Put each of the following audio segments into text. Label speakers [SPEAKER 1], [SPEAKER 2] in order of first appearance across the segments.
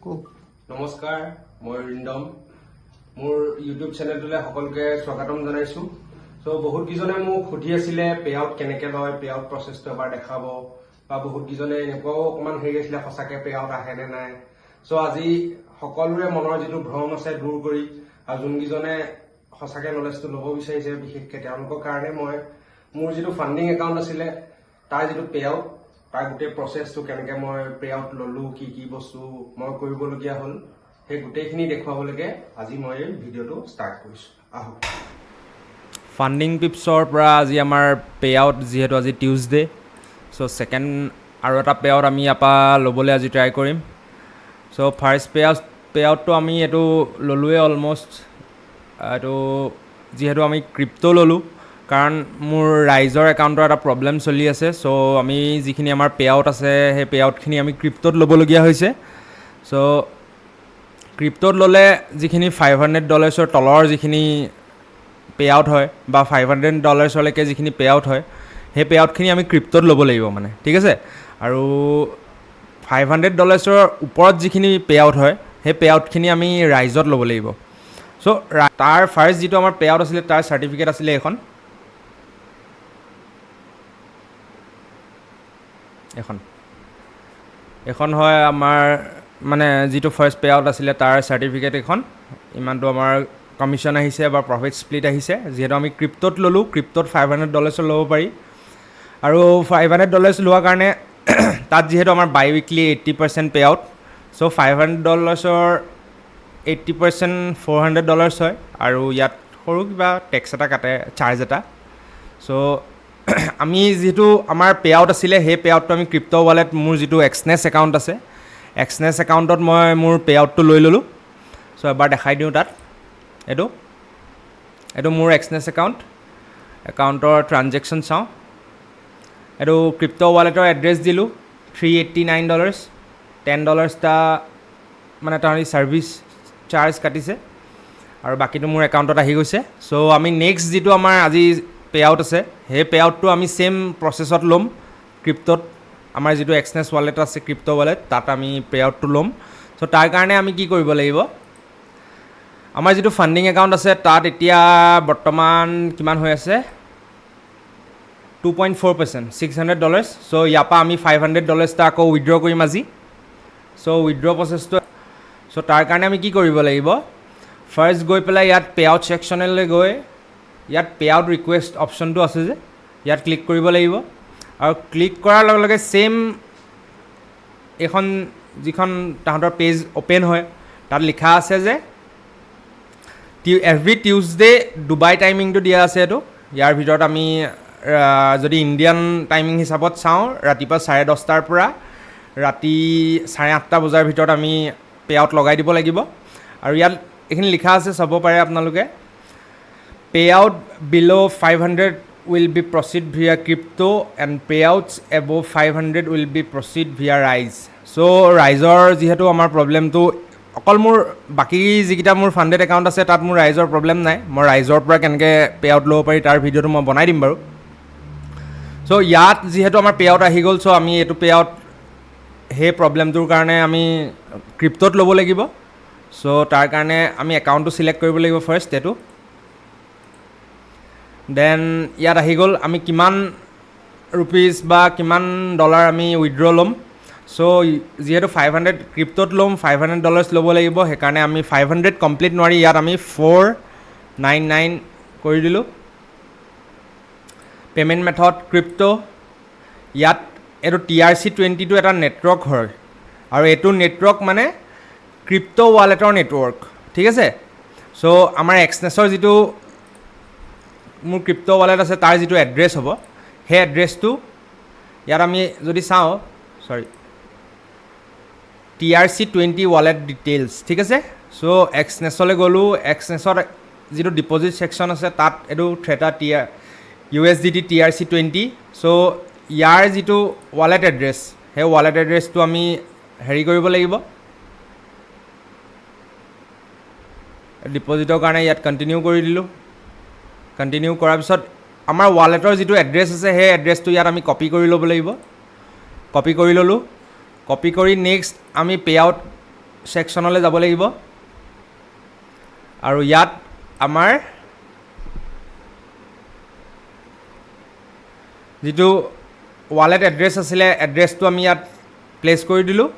[SPEAKER 1] নমস্কাৰ, মই ৰিন্দম। মোৰ ইউটিউব চেনেলটোলৈ সকলোকে স্বাগতম জনাইছো। বহুত কিজনে মোক সুধি আছিলে পে আউট কেনেকে লয়, পে আউট প্ৰচেছটো এবাৰ দেখাব, বা বহুত কিজনে এনেকুৱাও অকণমান হেৰি আছিলে সঁচাকে পে আউট আহে নে নাই। আজি সকলোৰে মনৰ যিটো ভ্ৰম আছে দূৰ কৰি আৰু যোনকেইজনে সঁচাকে নলেজটো ল'ব বিচাৰিছে বিশেষকৈ তেওঁলোকৰ কাৰণে মই মোৰ যিটো ফাণ্ডিং একাউণ্ট আছিলে তাৰ যিটো পে আউট তাৰ গোটেই প্ৰচেছটো কেনেকে মই পে আউট ললো, কি কি বস্তু মই কৰিবলগীয়া হ'ল, সেই গোটেইখিনি দেখুৱাবলৈকে আজি মই এই ভিডিঅ'টো ষ্টাৰ্ট কৰিছোঁ। আহক।
[SPEAKER 2] ফাণ্ডিং টিপছৰ পৰা আজি আমাৰ পে আউট, যিহেতু আজি টিউজডে, ছেকেণ্ড আৰু এটা পে আউট আমি ইয়াৰ পৰা ল'বলৈ আজি ট্ৰাই কৰিম। ফাৰ্ষ্ট পে আউটটো আমি এইটো ল'লোৱে অলমষ্ট। এইটো যিহেতু আমি ক্ৰিপ্টো ল'লোঁ, কাৰণ মোৰ ৰাইজৰ একাউণ্টৰ এটা প্ৰব্লেম চলি আছে। আমি যিখিনি আমাৰ পে আউট আছে সেই পে আউটখিনি আমি ক্ৰিপ্টোত ল'বলগীয়া হৈছে। ক্ৰিপ্টোত ল'লে যিখিনি $500 তলৰ যিখিনি পে আউট হয় বা $500 যিখিনি পে আউট হয়, সেই পে আউটখিনি আমি ক্ৰিপ্টোত ল'ব লাগিব মানে, ঠিক আছে। আৰু $500 ওপৰত যিখিনি পে আউট হয় সেই পে আউটখিনি আমি ৰাইজত ল'ব লাগিব। তাৰ ফাৰ্ষ্ট যিটো আমাৰ পে আউট আছিলে তাৰ চাৰ্টিফিকেট আছিলে এখন হয় আমাৰ মানে যিটো ফাৰ্ষ্ট পে আউট আছিলে তাৰ চাৰ্টিফিকেট এখন। ইমানটো আমাৰ কমিশ্যন আহিছে বা প্ৰফিট স্প্লিট আহিছে। যিহেতু আমি ক্ৰিপ্টোত ল'লোঁ, ক্ৰিপ্টোত $500 ল'ব পাৰি। আৰু $500 লোৱাৰ কাৰণে তাত যিহেতু আমাৰ বাই উইকলি 80% পে আউট, $500 80% $400 হয়। আৰু ইয়াত সৰু কিবা টেক্স এটা কাটে, চাৰ্জ এটা। আমি যিটো আমাৰ পে আউট আছিলে সেই পে আউটটো আমি ক্ৰিপ্টো ৱালেট, মোৰ যিটো এক্সনেছ একাউণ্ট আছে, এক্সনেছ একাউণ্টত মই মোৰ পে আউটটো লৈ ল'লোঁ। এবাৰ দেখাই দিওঁ তাত। এইটো মোৰ এক্সনেছ একাউণ্টৰ ট্ৰানজেকশ্যন চাওঁ। এইটো ক্ৰিপ্টো ৱালেটৰ এড্ৰেছ দিলোঁ, $389, $10 এটা মানে তাহাঁতি ছাৰ্ভিচ চাৰ্জ কাটিছে, আৰু বাকীটো মোৰ একাউণ্টত আহি গৈছে। আমি নেক্সট যিটো আমাৰ আজি পে আউট আছে সেই পে আউটটো আমি ছেইম প্ৰচেছত ল'ম ক্ৰিপ্টোত। আমাৰ যিটো এক্সনেছ ৱালেট আছে, ক্ৰিপ্টো ৱালেট, তাত আমি পে আউটটো ল'ম। তাৰ কাৰণে আমি কি কৰিব লাগিব, আমাৰ যিটো ফাণ্ডিং একাউণ্ট আছে তাত এতিয়া বৰ্তমান কিমান হৈ আছে, 2.4%, $600। ইয়াৰ পৰা আমি $500 এটা আকৌ উইথড্ৰ কৰিম আজি। উইথড্ৰ প্ৰচেছটো, তাৰ কাৰণে আমি কি কৰিব লাগিব, ফাৰ্ষ্ট গৈ পেলাই ইয়াত পে আউট ছেকশ্যনলৈ গৈ ইয়াত পে আউট ৰিকুৱেষ্ট অপশ্যনটো আছে যে, ইয়াত ক্লিক কৰিব লাগিব। আৰু ক্লিক কৰাৰ লগে লগে ছেইম এইখন যিখন তাহাঁতৰ পেজ অ'পেন হয়, তাত লিখা আছে যে এভৰি টিউজডে ডুবাই টাইমিংটো দিয়া আছে। ইয়াৰ ভিতৰত আমি যদি ইণ্ডিয়ান টাইমিং হিচাপত চাওঁ, ৰাতিপুৱা 10:30 পৰা ৰাতি 8:30 বজাৰ ভিতৰত আমি পে আউট লগাই দিব লাগিব। আৰু ইয়াত এইখিনি লিখা আছে, চাব পাৰে আপোনালোকে, pay out bill' 500 will be proceed via crypto and payouts above 500 will be proceed via rise. ৰাইজৰ যিহেতু আমাৰ প্ৰব্লেমটো অকল মোৰ, বাকী যিকেইটা মোৰ ফাণ্ডেড একাউণ্ট আছে তাত মোৰ ৰাইজৰ প্ৰব্লেম নাই। মই ৰাইজৰ পৰা কেনেকৈ পে আউট ল'ব পাৰি তাৰ ভিডিঅ'টো মই বনাই দিম বাৰু। ইয়াত যিহেতু আমাৰ পে আউট আহি গ'ল, আমি এইটো পে আউট সেই প্ৰব্লেমটোৰ কাৰণে আমি ক্ৰিপ্টোত ল'ব লাগিব। তাৰ কাৰণে আমি একাউণ্টটো চিলেক্ট কৰিব লাগিব ফাৰ্ষ্ট এইটো। দেন ইয়াত আহি গ'ল আমি কিমান ৰুপিজ বা কিমান ডলাৰ আমি উইথড্ৰ ল'ম। যিহেতু 500 ক্ৰিপ্টোত ল'ম, $500 ল'ব লাগিব। সেইকাৰণে আমি 500 কমপ্লিট নোৱাৰি ইয়াত আমি 499 কৰি দিলোঁ। Payment method crypto. ইয়াত এইটো TRC20টো এটা নেটৱৰ্ক হয়, আৰু এইটো নেটৱৰ্ক মানে ক্ৰিপ্টো ৱালেটৰ নেটৱৰ্ক, ঠিক আছে। আমাৰ এক্সনেছৰ যিটো মোৰ ক্ৰিপ্টো ৱালেট আছে তাৰ যিটো এড্ৰেছ হ'ব, সেই এড্ৰেছটো ইয়াত আমি যদি চাওঁ, TRC20 ৱালেট ডিটেইলছ, ঠিক আছে। এক্সনেছলৈ গ'লোঁ, এক্সনেছত যিটো ডিপ'জিট ছেকশ্যন আছে তাত এইটো থ্ৰেটা USDT TRC20। ইয়াৰ যিটো ৱালেট এড্ৰেছ, সেই ৱালেট এড্ৰেছটো আমি হেৰি কৰিব লাগিব, ডিপ'জিটৰ কাৰণে ইয়াত কণ্টিনিউ কৰি দিলোঁ। কণ্টিনিউ কৰাৰ পিছত আমাৰ ৱালেটৰ যিটো এড্ৰেছ আছে সেই এড্ৰেছটো ইয়াত আমি কপি কৰি ল'ব লাগিব। কপি কৰি ল'লোঁ। কপি কৰি নেক্সট আমি পে আউট ছেকশ্যনলৈ যাব লাগিব আৰু ইয়াত আমাৰ যিটো ৱালেট এড্ৰেছ আছিলে এড্ৰেছটো আমি ইয়াত প্লেচ কৰি দিলোঁ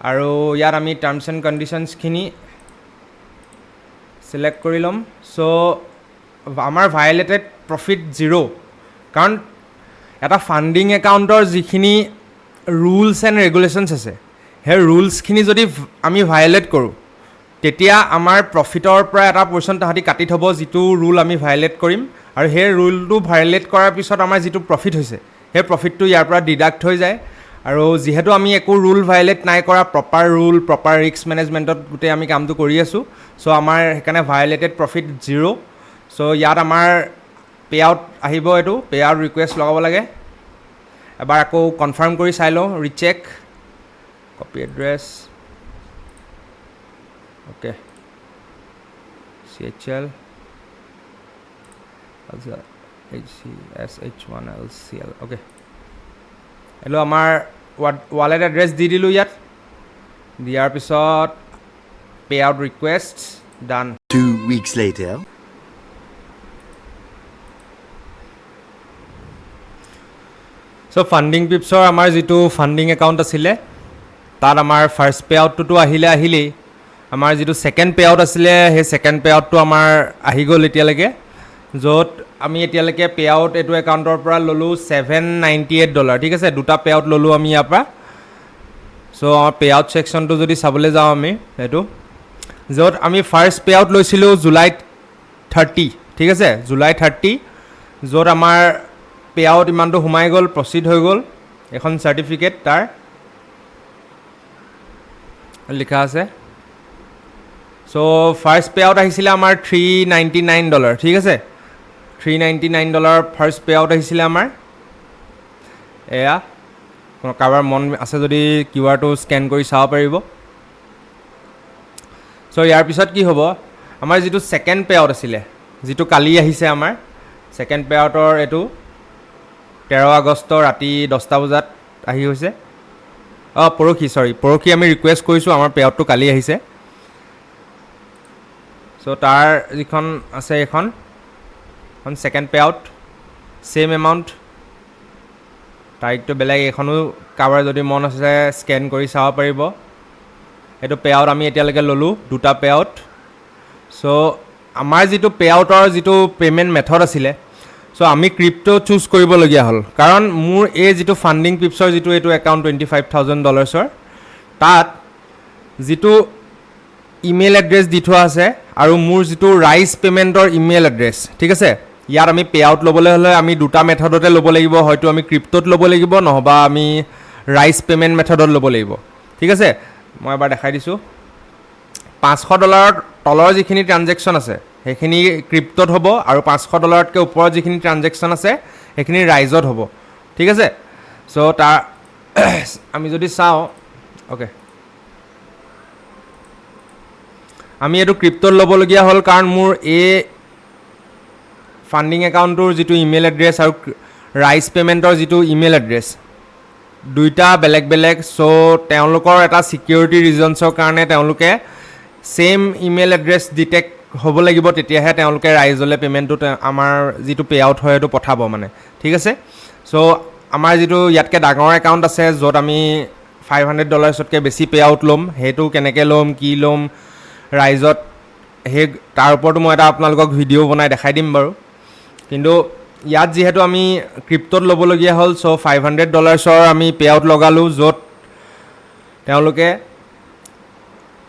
[SPEAKER 2] আৰু ইয়াত আমি টাৰ্মছ এণ্ড কণ্ডিশ্যনছখিনি ছিলেক্ট কৰি ল'ম চ' আমাৰ ভায়লেটেড প্ৰফিট 0 কাৰণ এটা ফাণ্ডিং একাউণ্টৰ যিখিনি ৰুলছ এণ্ড ৰেগুলেশ্যনছ আছে সেই ৰুলছখিনি যদি আমি ভায়লেট কৰোঁ তেতিয়া আমাৰ প্ৰফিটৰ পৰা এটা পৰ্চন তাহাঁতি কাটি থ'ব যিটো ৰুল আমি ভায়লেট কৰিম আৰু সেই ৰুলটো ভায়লেট কৰাৰ পিছত আমাৰ যিটো প্ৰফিট হৈছে সেই প্ৰফিটটো ইয়াৰ পৰা ডিডাক্ট হৈ যায় আৰু যিহেতু আমি একো ৰুল ভায়লেট নাই কৰা প্ৰপাৰ ৰুল প্ৰপাৰ ৰিস্ক মেনেজমেণ্টত গোটেই আমি কামটো কৰি আছোঁ চ' আমাৰ সেইকাৰণে ভায়লেটেড প্ৰফিট 0 চ' ইয়াত আমাৰ পে আউট আহিব এইটো পে আউট ৰিকুৱেষ্ট লগাব লাগে এবাৰ আকৌ কনফাৰ্ম কৰি চাই লওঁ recheck copy address okay CHL আচ্ছা HCSH1LCL অ'কে এইটো আমাৰ ৱালেট এড্ৰেছ দি দিলোঁ ইয়াত দিয়াৰ পিছত পে আউট ৰিকুৱেষ্ট ডান
[SPEAKER 3] 2 weeks later.
[SPEAKER 2] চ' ফাণ্ডিং পিপছৰ আমাৰ যিটো ফাণ্ডিং একাউণ্ট আছিলে তাত আমাৰ ফাৰ্ষ্ট পে আউটটোতো আহিলেই আমাৰ যিটো ছেকেণ্ড পে আউট আছিলে সেই ছেকেণ্ড পে আউটটো আমাৰ আহি গ'ল এতিয়ালৈকে য'ত আমি এতিয়ালৈকে পে আউট এইটো একাউণ্টৰ পৰা ল'লোঁ $798 ঠিক আছে দুটা পে আউট ল'লোঁ আমি ইয়াৰ পৰা চ' আমাৰ পে আউট ছেকশ্যনটো যদি চাবলৈ যাওঁ আমি এইটো য'ত আমি ফাৰ্ষ্ট পে আউট লৈছিলোঁ জুলাই 30 ঠিক আছে জুলাই 30 য'ত আমাৰ পে আউট ইমানটো সোমাই গ'ল প্ৰচিড হৈ গ'ল এখন চাৰ্টিফিকেট তাৰ লিখা আছে চ' ফাৰ্ষ্ট পে আউট আহিছিলে আমাৰ $399 ঠিক আছে $399 ফাৰ্ষ্ট পে আউট আহিছিলে আমাৰ এয়া কাৰোবাৰ মন আছে যদি কিউআৰটো স্কেন কৰি চাব পাৰিব চ' ইয়াৰ পিছত কি হ'ব আমাৰ যিটো ছেকেণ্ড পে আউট আছিলে যিটো কালি আহিছে আমাৰ ছেকেণ্ড পে আউটৰ এইটো 13 আগষ্ট ৰাতি 10টা বজাত আহি হৈছে পৰহি আমি ৰিকুৱেষ্ট কৰিছোঁ আমাৰ পে আউটটো কালি আহিছে চ' তাৰ যিখন আছে এইখন second pay out same amount তাৰিখটো বেলেগ এইখনো কাৰোবাৰ যদি মন আছে স্কেন কৰি চাব পাৰিব এইটো পে আউট আমি এতিয়ালৈকে ল'লোঁ দুটা পে আউট চ' আমাৰ যিটো পে আউটৰ যিটো পে'মেণ্ট মেথড আছিলে চ' আমি ক্ৰিপ্টো চুজ কৰিবলগীয়া হ'ল কাৰণ মোৰ এই যিটো ফাণ্ডিং পিপছৰ যিটো এইটো একাউণ্ট $25,000 তাত যিটো ইমেইল এড্ৰেছ দি থোৱা আছে আৰু মোৰ যিটো ৰাইজ পে'মেণ্টৰ ইমেইল এড্ৰেছ ঠিক আছে ইয়াত আমি পে আউট ল'বলৈ হ'লে আমি দুটা মেথডতে ল'ব লাগিব হয়তো আমি ক্ৰিপ্টোত ল'ব লাগিব নহবা আমি ৰাইজ পে'মেণ্ট মেথডত ল'ব লাগিব ঠিক আছে মই এবাৰ দেখাই দিছোঁ $500 তলৰ যিখিনি ট্ৰানজেকশ্যন আছে সেইখিনি ক্ৰিপ্টোত হ'ব আৰু $500তকৈ ওপৰত যিখিনি ট্ৰানজেকশ্যন আছে সেইখিনি ৰাইজত হ'ব ঠিক আছে চ' তাৰ আমি যদি চাওঁ অ'কে আমি এইটো ক্ৰিপ্টোত ল'বলগীয়া হ'ল কাৰণ মোৰ এই ফাণ্ডিং একাউণ্টটোৰ যিটো ইমেইল এড্ৰেছ আৰু ৰাইজ পে'মেণ্টৰ যিটো ইমেইল এড্ৰেছ দুইটা বেলেগ বেলেগ চ' তেওঁলোকৰ এটা ছিকিউৰিটি ৰিজনছৰ কাৰণে তেওঁলোকে ছেইম ইমেইল এড্ৰেছ ডিটেক্ট হ'ব লাগিব তেতিয়াহে তেওঁলোকে ৰাইজলৈ পে'মেণ্টটো আমাৰ যিটো পে আউট হয় সেইটো পঠাব মানে ঠিক আছে চ' আমাৰ যিটো ইয়াতকৈ ডাঙৰ একাউণ্ট আছে য'ত আমি $500তকৈ বেছি পে আউট ল'ম সেইটো কেনেকৈ ল'ম কি ল'ম ৰাইজত সেই তাৰ ওপৰতো মই এটা আপোনালোকক ভিডিঅ' বনাই দেখাই দিম বাৰু কিন্তু ইয়াত যিহেতু আমি ক্ৰিপ্টোত ল'বলগীয়া হ'ল চ' $500ৰ আমি পে আউট লগালোঁ য'ত তেওঁলোকে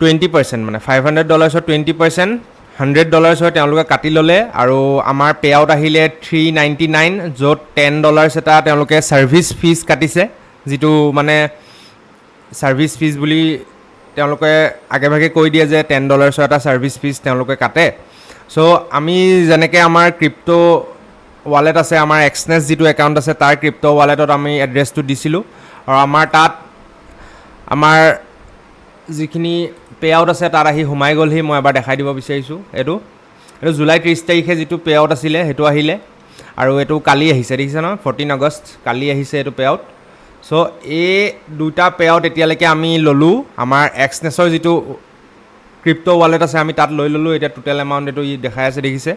[SPEAKER 2] 20% মানে $500ৰ 20% $100 হয় তেওঁলোকে কাটি ল'লে আৰু আমাৰ পে আউট আহিলে $399 য'ত $10 এটা তেওঁলোকে ছাৰ্ভিচ ফিজ কাটিছে যিটো মানে ছাৰ্ভিচ ফিজ বুলি তেওঁলোকে আগে ভাগে কৈ দিয়ে যে $10 এটা ছাৰ্ভিচ ফিজ তেওঁলোকে কাটে চ' আমি যেনেকৈ আমাৰ ক্ৰিপ্টো ৱালেট আছে আমাৰ এক্সনেছ যিটো একাউণ্ট আছে তাৰ ক্ৰিপ্টো ৱালেটত আমি এড্ৰেছটো দিছিলোঁ আৰু আমাৰ তাত আমাৰ যিখিনি পে আউট আছে তাত আহি সোমাই গ'লহি মই এবাৰ দেখাই দিব বিচাৰিছোঁ এইটো জুলাই 30 তাৰিখে যিটো পে আউট আছিলে সেইটো আহিলে আৰু এইটো কালি আহিছে দেখিছে ন 14 আগষ্ট কালি আহিছে এইটো পে আউট চ' এই দুটা পে আউট এতিয়ালৈকে আমি ল'লোঁ আমাৰ এক্সনেছৰ যিটো ক্ৰিপ্ট' ৱালেট আছে আমি তাত লৈ ল'লোঁ এতিয়া টোটেল এমাউণ্ট এইটো দেখাই আছে দেখিছে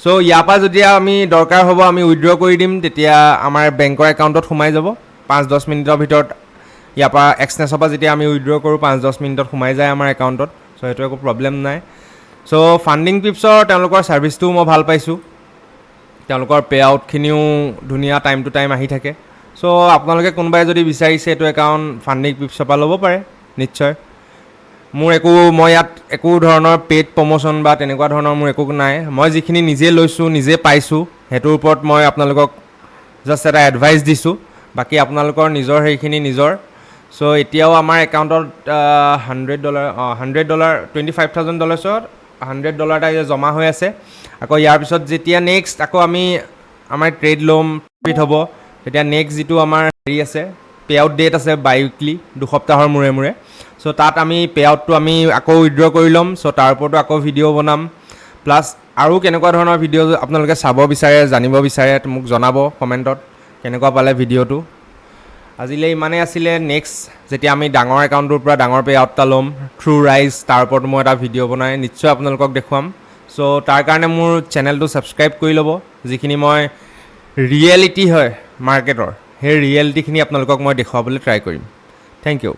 [SPEAKER 2] চ' ইয়াৰ পৰা যদি আমি দৰকাৰ হ'ব আমি উইড্ৰ কৰি দিম তেতিয়া আমাৰ বেংকৰ একাউণ্টত সোমাই যাব 5-10 মিনিটৰ ভিতৰত ইয়াৰ পৰা এক্সনেছৰ পৰা যেতিয়া আমি উইড্ৰ কৰোঁ 5-10 মিনিটত সোমাই যায় আমাৰ একাউণ্টত চ' সেইটো একো প্ৰব্লেম নাই চ' ফাণ্ডিং পিপছৰ তেওঁলোকৰ ছাৰ্ভিচটোও মই ভাল পাইছোঁ তেওঁলোকৰ পে আউটখিনিও ধুনীয়া টাইম টু টাইম আহি থাকে চ' আপোনালোকে কোনোবাই যদি বিচাৰিছে এইটো একাউণ্ট ফাণ্ডিং পিপছৰ পৰা ল'ব পাৰে নিশ্চয় মই ইয়াত একো ধৰণৰ পেইড প্ৰমোশ্যন বা তেনেকুৱা ধৰণৰ মোৰ একো নাই মই যিখিনি নিজে লৈছোঁ নিজে পাইছোঁ সেইটোৰ ওপৰত মই আপোনালোকক জাষ্ট এটা এডভাইচ দিছোঁ বাকী আপোনালোকৰ নিজৰ সেইখিনি নিজৰ চ' এতিয়াও আমাৰ একাউণ্টত $100 $25,000 $100 এটা জমা হৈ আছে আকৌ ইয়াৰ পিছত যেতিয়া নেক্সট আকৌ আমি আমাৰ ট্ৰেড ল'ম প্ৰফিট হ'ব তেতিয়া নেক্সট যিটো আমাৰ হেৰি আছে পে আউট ডেট আছে বাই উইকলি 2 সপ্তাহৰ মূৰে মূৰে চ' তাত আমি পে আউটটো আমি আকৌ উইড্ৰ কৰি ল'ম চ' তাৰ ওপৰতো আকৌ ভিডিঅ' বনাম প্লাছ আৰু কেনেকুৱা ধৰণৰ ভিডিঅ' আপোনালোকে চাব বিচাৰে জানিব বিচাৰে মোক জনাব কমেণ্টত কেনেকুৱা পালে ভিডিঅ'টো আজিলৈ ইমানেই আছিলে নেক্সট যেতিয়া আমি ডাঙৰ একাউণ্টটোৰ পৰা ডাঙৰ পে আউট এটা ল'ম থ্ৰু ৰাইজ তাৰ ওপৰত মই এটা ভিডিঅ' বনাই নিশ্চয় আপোনালোকক দেখুৱাম চ' তাৰ কাৰণে মোৰ চেনেলটো ছাবস্ক্ৰাইব কৰি ল'ব যিখিনি মই ৰিয়েলিটি হয় মাৰ্কেটৰ সেই ৰিয়েলিটিখিনি আপোনালোকক মই দেখুৱাবলৈ ট্ৰাই কৰিম থেংক ইউ